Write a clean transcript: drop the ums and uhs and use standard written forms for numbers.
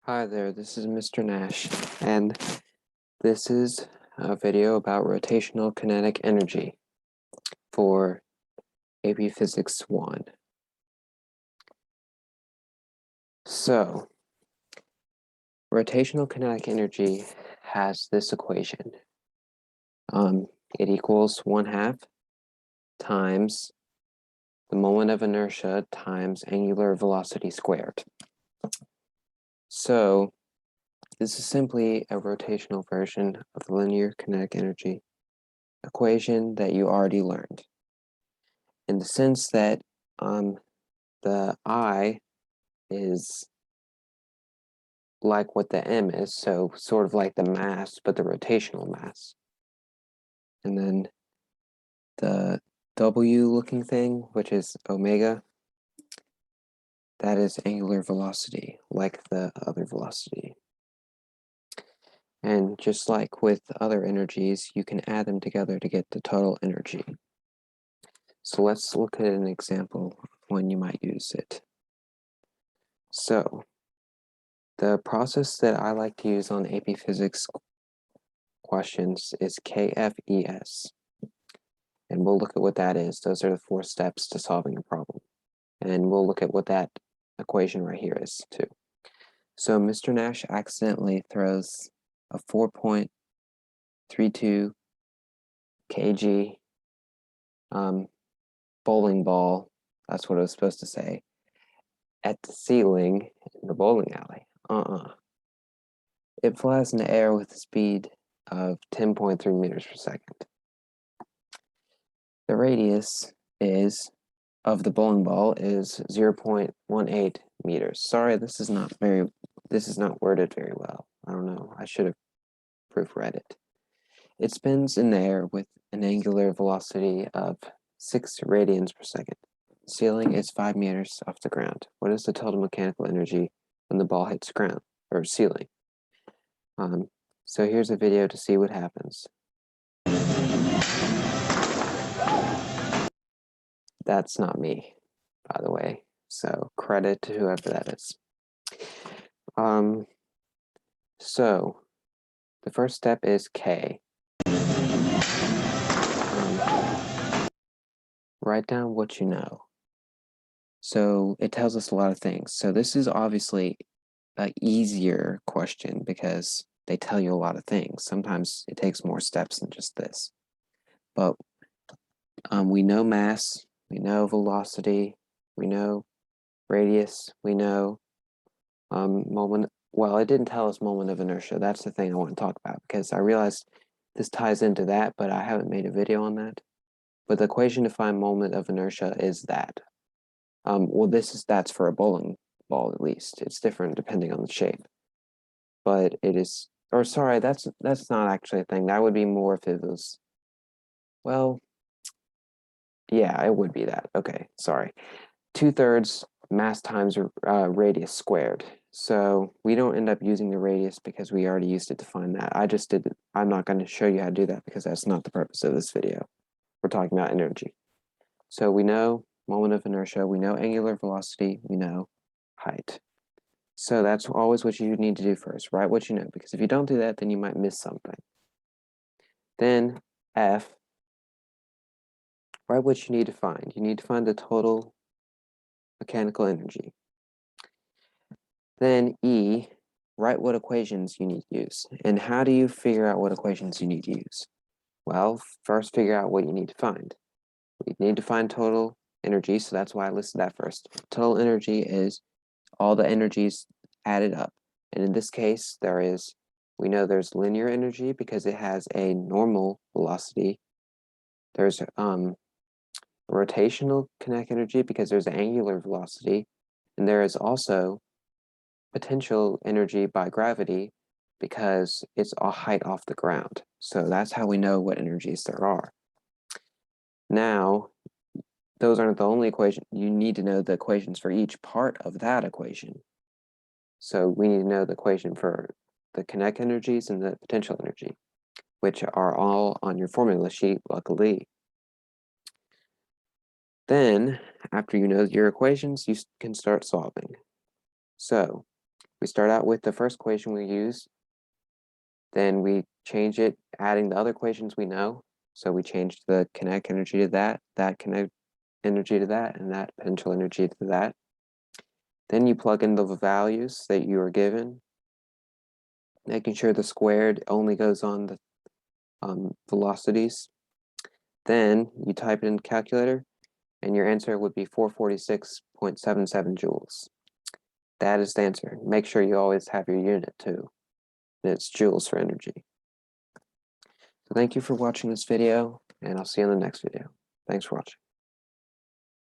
Hi there, this is Mr. Nash, and this is a video about rotational kinetic energy for AP Physics 1. So, rotational kinetic energy has this equation. It equals 1/2 times the moment of inertia times angular velocity squared. So, this is simply a rotational version of the linear kinetic energy equation that you already learned, in the sense that the I is like what the M is, so sort of like the mass, but the rotational mass. And then the W looking thing, which is omega, that is angular velocity, like the other velocity. And just like with other energies, you can add them together to get the total energy. So let's look at an example of when you might use it. So the process that I like to use on AP Physics questions is KFES. And we'll look at what that is. Those are the 4 steps to solving a problem. And we'll look at what that equation right here is too. So Mr. Nash accidentally throws a 4.32 kg bowling ball, that's what it was supposed to say, at the ceiling in the bowling alley. It flies in the air with a speed of 10.3 meters per second. The radius of the bowling ball is 0.18 meters. Sorry, this is not worded very well. I don't know. I should have proofread it. It spins in the air with an angular velocity of 6 radians per second. The ceiling is 5 meters off the ground. What is the total mechanical energy when the ball hits ground or ceiling? So here's a video to see what happens. That's not me, by the way. So credit to whoever that is. So the first step is K. Write down what you know. So it tells us a lot of things. So this is obviously an easier question because they tell you a lot of things. Sometimes it takes more steps than just this. But we know mass, we know velocity, we know radius, we know moment. Well, it didn't tell us moment of inertia. That's the thing I want to talk about because I realized this ties into that, but I haven't made a video on that. But the equation to find moment of inertia is that. Well, that's for a bowling ball at least. It's different depending on the shape. But it is, or sorry, that's not actually a thing. That would be more if it was, well, yeah, it would be that. Okay, sorry. 2/3 mass times radius squared. So we don't end up using the radius because we already used it to find that. I just did it. I'm not going to show you how to do that because that's not the purpose of this video. We're talking about energy. So we know moment of inertia, we know angular velocity, we know height. So that's always what you need to do first, write what you know, because if you don't do that, then you might miss something. Then F, write what you need to find. You need to find the total mechanical energy. Then E, write what equations you need to use. And how do you figure out what equations you need to use? Well, first figure out what you need to find. We need to find total energy, so that's why I listed that first. Total energy is all the energies added up. And in this case, we know there's linear energy because it has a normal velocity. There's rotational kinetic energy because there's an angular velocity. And there is also potential energy by gravity because it's a height off the ground. So that's how we know what energies there are. Now, those aren't the only equations. You need to know the equations for each part of that equation. So we need to know the equation for the kinetic energies and the potential energy, which are all on your formula sheet, luckily. Then, after you know your equations, you can start solving. So, We start out with the first equation we use, then we change it, adding the other equations we know. So we change the kinetic energy to that kinetic energy to that, and that potential energy to that. Then you plug in the values that you are given, making sure the squared only goes on the velocities. Then you type it in the calculator, and your answer would be 446.77 joules. That is the answer. Make sure you always have your unit too. And it's joules for energy. So thank you for watching this video, and I'll see you in the next video. Thanks for watching.